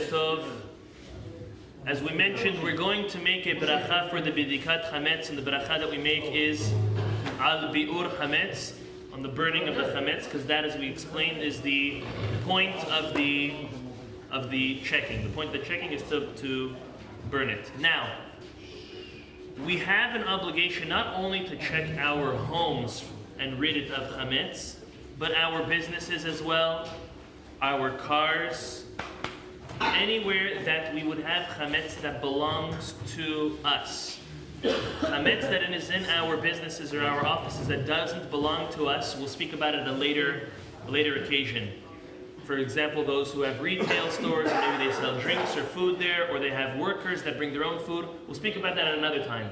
Tov. As we mentioned, we're going to make a bracha for the bidikat Chametz, and the bracha that we make is al bi'ur Chametz, on the burning of the Chametz, because that, as we explained, is the point of the checking. The point of the checking is to burn it. Now, we have an obligation not only to check our homes and rid it of Chametz, but our businesses as well, our cars, anywhere that we would have Chametz that belongs to us. Chametz that is in our businesses or our offices that doesn't belong to us, we'll speak about it at a later occasion. For example, those who have retail stores, maybe they sell drinks or food there, or they have workers that bring their own food. We'll speak about that at another time.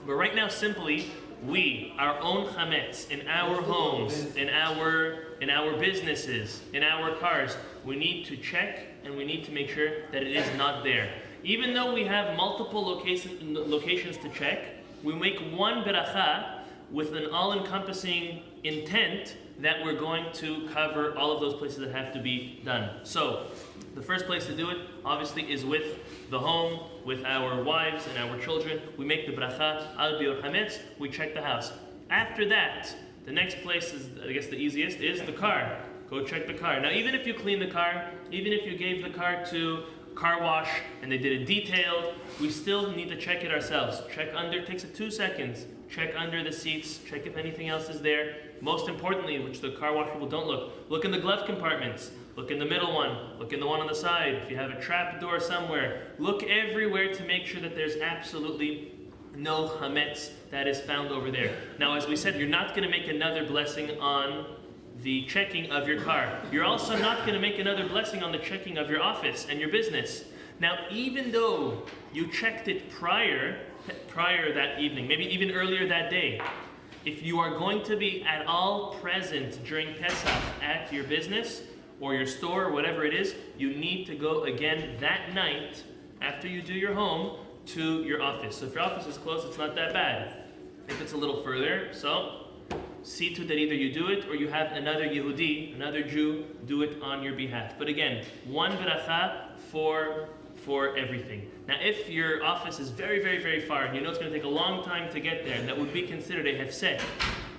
But right now, simply, we, our own Chametz, in our homes, in our businesses, in our cars, we need to check and we need to make sure that it is not there. Even though we have multiple locations to check, we make one beracha with an all-encompassing intent that we're going to cover all of those places that have to be done. So, the first place to do it, obviously, is with the home, with our wives and our children. We make the bracha al biur Chametz, we check the house. After that, the next place is, I guess the easiest, is the car. Go check the car. Now, even if you clean the car, even if you gave the car to car wash and they did it detailed, we still need to check it ourselves. Check under, it takes 2 seconds. Check under the seats, check if anything else is there. Most importantly, which the car wash people don't look in the glove compartments. Look in the middle one, look in the one on the side. If you have a trap door somewhere, look everywhere to make sure that there's absolutely no Chametz that is found over there. Now, as we said, you're not going to make another blessing on the checking of your car. You're also not going to make another blessing on the checking of your office and your business. Now, even though you checked it prior that evening, maybe even earlier that day, if you are going to be at all present during Pesach at your business or your store or whatever it is, you need to go again that night after you do your home to your office. So if your office is close, it's not that bad. If it's a little further, so see to that either you do it or you have another Yehudi, another Jew, do it on your behalf. But again, one beracha for everything. Now, if your office is very, very, very far, and you know it's going to take a long time to get there, and that would be considered a hefsek,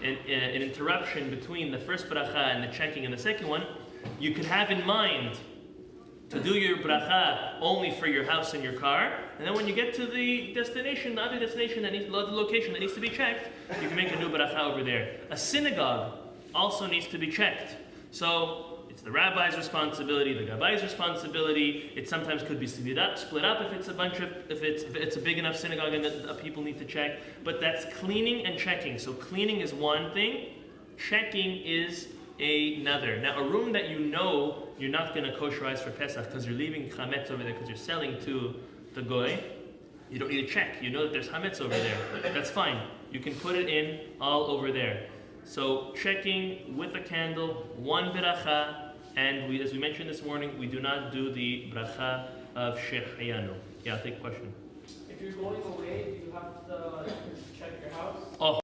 an interruption between the first bracha and the checking and the second one, you could have in mind to do your bracha only for your house and your car, and then when you get to the destination, the other destination, the location that needs to be checked, you can make a new bracha over there. A synagogue also needs to be checked. So it's the rabbi's responsibility, the gabai's responsibility. It sometimes could be split up if it's a big enough synagogue and that people need to check. But that's cleaning and checking. So cleaning is one thing, checking is another. Now, a room that you know you're not going to kosherize for Pesach because you're leaving Chametz over there because you're selling to the goy, you don't need to check. You know that there's Chametz over there. That's fine. You can put it in all over there. So checking with a candle, one beracha, and as we mentioned this morning, we do not do the bracha of Shehayanu. Yeah, I'll take a question. If you're going away, do you have to